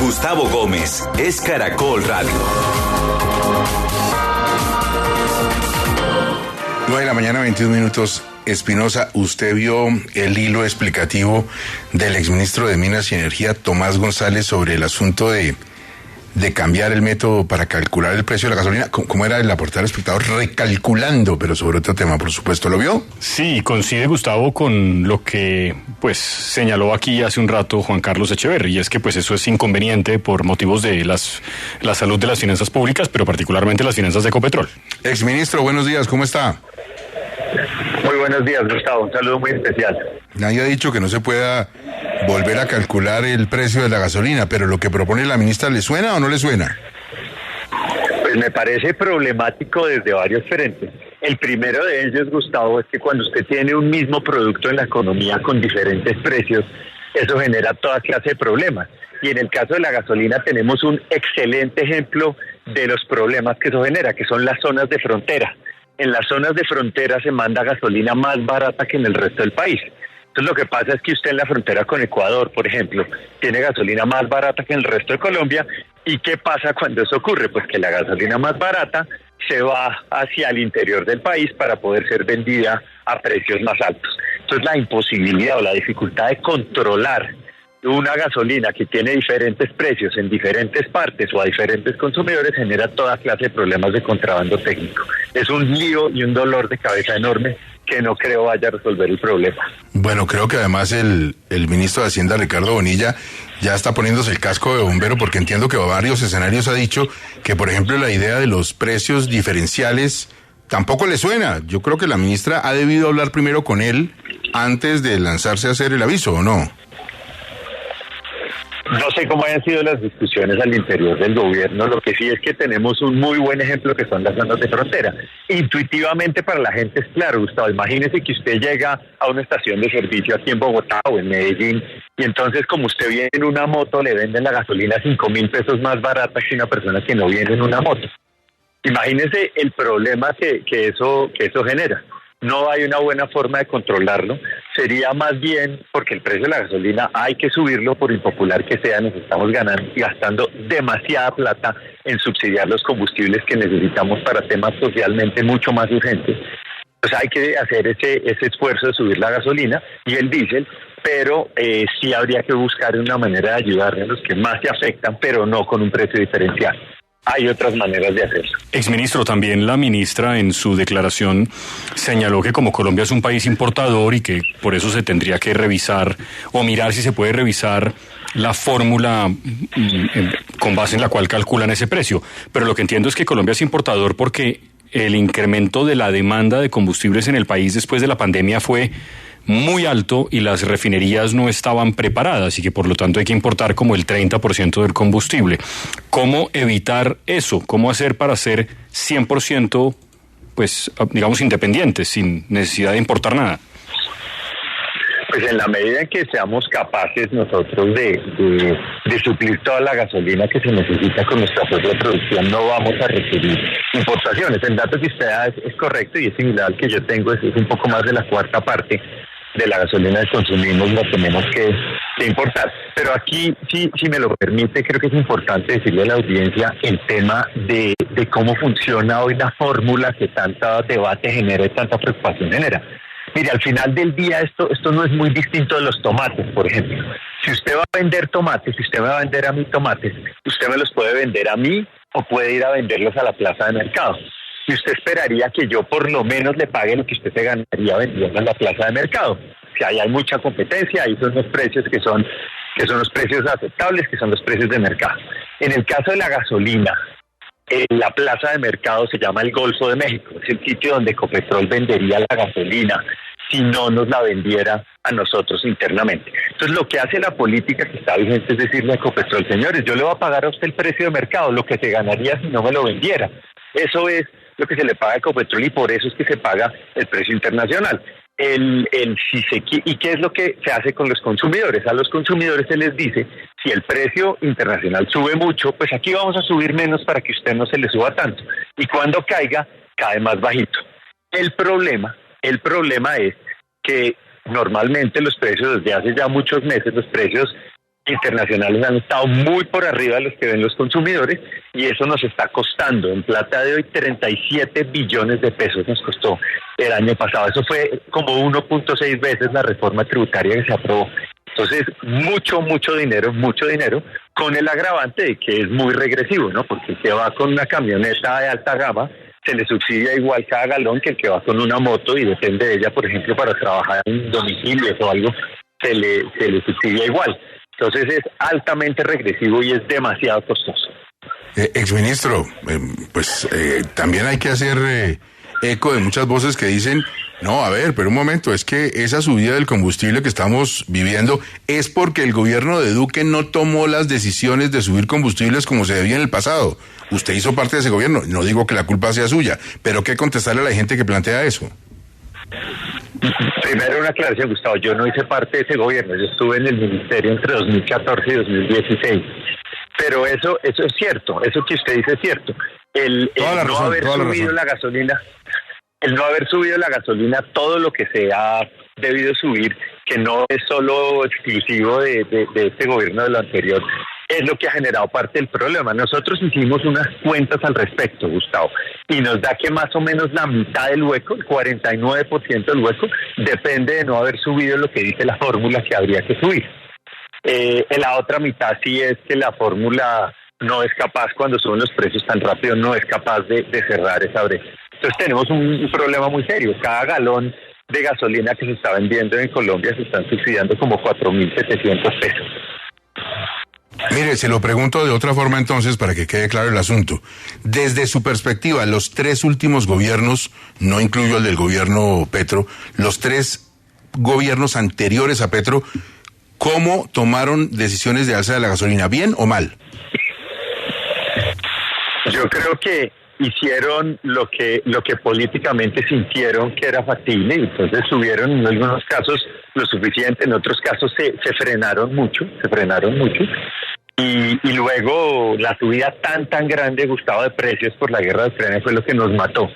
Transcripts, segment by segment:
Gustavo Gómez es Caracol Radio. 9:21 a.m. Espinosa, usted vio el hilo explicativo del exministro de Minas y Energía, Tomás González, sobre el asunto de cambiar el método para calcular el precio de la gasolina. ¿Cómo era la portada del Espectador? Recalculando, pero sobre otro tema, por supuesto. ¿Lo vio? Sí, coincide, Gustavo, con lo que señaló aquí hace un rato Juan Carlos Echeverri, y es que eso es inconveniente por motivos de la salud de las finanzas públicas, pero particularmente las finanzas de Ecopetrol. Exministro, buenos días, ¿cómo está? Muy buenos días, Gustavo, un saludo muy especial. Nadie ha dicho que no se pueda volver a calcular el precio de la gasolina, pero lo que propone la ministra, ¿le suena o no le suena? Pues me parece problemático desde varios frentes. El primero de ellos, Gustavo, es que cuando usted tiene un mismo producto en la economía con diferentes precios, eso genera toda clase de problemas. Y en el caso de la gasolina tenemos un excelente ejemplo de los problemas que eso genera, que son las zonas de frontera. En las zonas de frontera se manda gasolina más barata que en el resto del país. Entonces lo que pasa es que usted en la frontera con Ecuador, por ejemplo, tiene gasolina más barata que en el resto de Colombia. ¿Y qué pasa cuando eso ocurre? Pues que la gasolina más barata se va hacia el interior del país para poder ser vendida a precios más altos. Entonces la imposibilidad o la dificultad de controlar una gasolina que tiene diferentes precios en diferentes partes o a diferentes consumidores genera toda clase de problemas de contrabando técnico. Es un lío y un dolor de cabeza enorme que no creo vaya a resolver el problema. Bueno, creo que además el ministro de Hacienda, Ricardo Bonilla, ya está poniéndose el casco de bombero, porque entiendo que a varios escenarios ha dicho que, por ejemplo, la idea de los precios diferenciales tampoco le suena. Yo creo que la ministra ha debido hablar primero con él antes de lanzarse a hacer el aviso, ¿o no? No sé cómo hayan sido las discusiones al interior del gobierno, lo que sí es que tenemos un muy buen ejemplo que son las zonas de frontera. Intuitivamente para la gente es claro, Gustavo, imagínese que usted llega a una estación de servicio aquí en Bogotá o en Medellín, y entonces como usted viene en una moto le venden la gasolina 5.000 pesos más barata que una persona que no viene en una moto. Imagínese el problema que eso genera. No hay una buena forma de controlarlo. Sería más bien, porque el precio de la gasolina hay que subirlo, por impopular que sea, nos estamos gastando demasiada plata en subsidiar los combustibles que necesitamos para temas socialmente mucho más urgentes. Pues hay que hacer ese esfuerzo de subir la gasolina y el diésel, pero sí habría que buscar una manera de ayudar a los que más se afectan, pero no con un precio diferencial. Hay otras maneras de hacerlo. Exministro, también la ministra en su declaración señaló que como Colombia es un país importador y que por eso se tendría que revisar o mirar si se puede revisar la fórmula con base en la cual calculan ese precio. Pero lo que entiendo es que Colombia es importador porque el incremento de la demanda de combustibles en el país después de la pandemia fue muy alto y las refinerías no estaban preparadas y que por lo tanto hay que importar como el 30% del combustible. ¿Cómo evitar eso? ¿Cómo hacer para ser 100%, digamos, independientes, sin necesidad de importar nada? Pues en la medida en que seamos capaces nosotros de suplir toda la gasolina que se necesita con nuestra propia producción, no vamos a requerir importaciones. El dato que usted da es correcto y es similar al que yo tengo, es un poco más de la cuarta parte de la gasolina que consumimos la tenemos que importar. Pero aquí, si me lo permite, creo que es importante decirle a la audiencia el tema de cómo funciona hoy la fórmula que tanto debate genera y tanta preocupación genera. Mire, al final del día esto no es muy distinto de los tomates, por ejemplo. Si usted va a vender tomates, si usted me va a vender a mí tomates, usted me los puede vender a mí o puede ir a venderlos a la plaza de mercado. Y usted esperaría que yo por lo menos le pague lo que usted se ganaría vendiendo en la plaza de mercado. Si ahí hay mucha competencia, ahí son los precios que son los precios aceptables, que son los precios de mercado. En el caso de la gasolina, la plaza de mercado se llama el Golfo de México, es el sitio donde Ecopetrol vendería la gasolina si no nos la vendiera a nosotros internamente. Entonces lo que hace la política que está vigente es decirle a Ecopetrol, señores, yo le voy a pagar a usted el precio de mercado, lo que se ganaría si no me lo vendiera. Eso es lo que se le paga a Ecopetrol y por eso es que se paga el precio internacional. ¿Y qué es lo que se hace con los consumidores? A los consumidores se les dice, si el precio internacional sube mucho, pues aquí vamos a subir menos para que usted no se le suba tanto. Y cuando caiga, cae más bajito. El problema es que normalmente los precios, desde hace ya muchos meses, los precios internacionales han estado muy por arriba de los que ven los consumidores y eso nos está costando en plata de hoy 37 billones de pesos nos costó el año pasado. Eso fue como 1.6 veces la reforma tributaria que se aprobó. Entonces, mucho dinero, con el agravante de que es muy regresivo, ¿no? Porque el que va con una camioneta de alta gama se le subsidia igual cada galón que el que va con una moto y depende de ella, por ejemplo, para trabajar en domicilios o algo, se le subsidia igual. Entonces es altamente regresivo y es demasiado costoso. Exministro, también hay que hacer eco de muchas voces que dicen, no, a ver, pero un momento, es que esa subida del combustible que estamos viviendo es porque el gobierno de Duque no tomó las decisiones de subir combustibles como se debía en el pasado. Usted hizo parte de ese gobierno, no digo que la culpa sea suya, pero ¿qué contestarle a la gente que plantea eso? Primero una aclaración, Gustavo, yo no hice parte de ese gobierno, yo estuve en el ministerio entre 2014 y 2016, pero eso es cierto, eso que usted dice es cierto, el no haber subido la gasolina, todo lo que se ha debido subir, que no es solo exclusivo de este gobierno de lo anterior, es lo que ha generado parte del problema. Nosotros hicimos unas cuentas al respecto, Gustavo, y nos da que más o menos la mitad del hueco, el 49% del hueco, depende de no haber subido lo que dice la fórmula que habría que subir. La otra mitad sí es que la fórmula no es capaz, cuando suben los precios tan rápido, no es capaz de cerrar esa brecha. Entonces tenemos un problema muy serio. Cada galón de gasolina que se está vendiendo en Colombia se están subsidiando como 4.700 pesos. Mire, se lo pregunto de otra forma entonces para que quede claro el asunto. Desde su perspectiva, los tres últimos gobiernos, no incluyo el del gobierno Petro, los tres gobiernos anteriores a Petro, ¿cómo tomaron decisiones de alza de la gasolina? ¿Bien o mal? Yo creo que hicieron lo que políticamente sintieron que era factible, y entonces subieron en algunos casos lo suficiente, en otros casos se frenaron mucho, y luego la subida tan grande, Gustavo, de precios por la guerra de Ucrania fue lo que nos mató.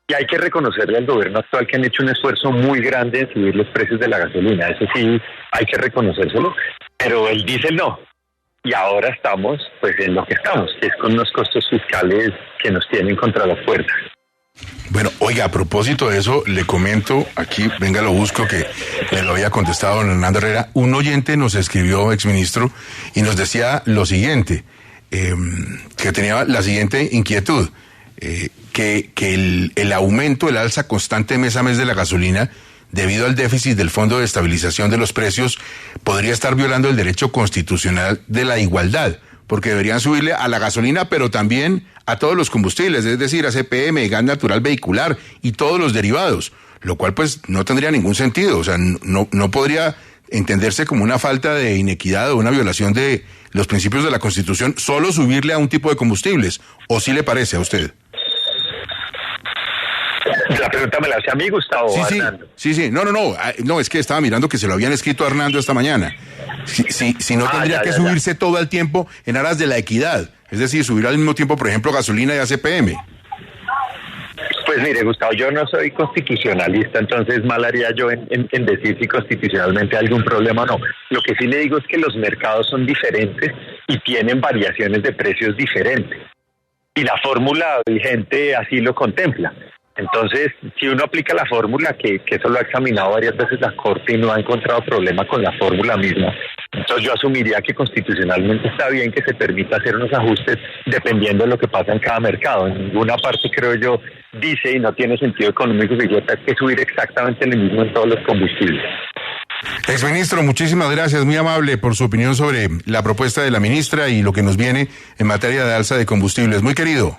Y hay que reconocerle al gobierno actual que han hecho un esfuerzo muy grande en subir los precios de la gasolina, eso sí hay que reconocérselo, pero el diésel no. Y ahora estamos en lo que estamos, que es con unos costos fiscales que nos tienen contra las puertas. Bueno, oiga, a propósito de eso, le comento, aquí, venga, lo busco, que me lo había contestado don Hernando Herrera. Un oyente nos escribió, exministro, y nos decía lo siguiente, que tenía la siguiente inquietud, que el aumento, el alza constante mes a mes de la gasolina, debido al déficit del Fondo de Estabilización de los Precios, podría estar violando el derecho constitucional de la igualdad, porque deberían subirle a la gasolina, pero también a todos los combustibles, es decir, a CPM, gas natural vehicular y todos los derivados, lo cual pues no tendría ningún sentido, o sea, no podría entenderse como una falta de inequidad o una violación de los principios de la Constitución solo subirle a un tipo de combustibles, ¿o sí le parece a usted? La pregunta me la hace a mí, Gustavo. Sí. No, es que estaba mirando que se lo habían escrito a Hernando esta mañana. Si no tendría que subirse todo el tiempo en aras de la equidad. Es decir, subir al mismo tiempo, por ejemplo, gasolina y ACPM. Pues mire, Gustavo, yo no soy constitucionalista, entonces mal haría yo en decir si constitucionalmente hay algún problema o no. Lo que sí le digo es que los mercados son diferentes y tienen variaciones de precios diferentes. Y la fórmula vigente así lo contempla. Entonces, si uno aplica la fórmula, que eso lo ha examinado varias veces la Corte y no ha encontrado problema con la fórmula misma, entonces yo asumiría que constitucionalmente está bien que se permita hacer unos ajustes dependiendo de lo que pasa en cada mercado. En ninguna parte, creo yo, dice, y no tiene sentido económico, que yo tenga que subir exactamente lo mismo en todos los combustibles. Exministro, muchísimas gracias, muy amable por su opinión sobre la propuesta de la ministra y lo que nos viene en materia de alza de combustibles. Muy querido.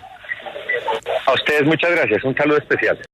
A ustedes muchas gracias, un saludo especial.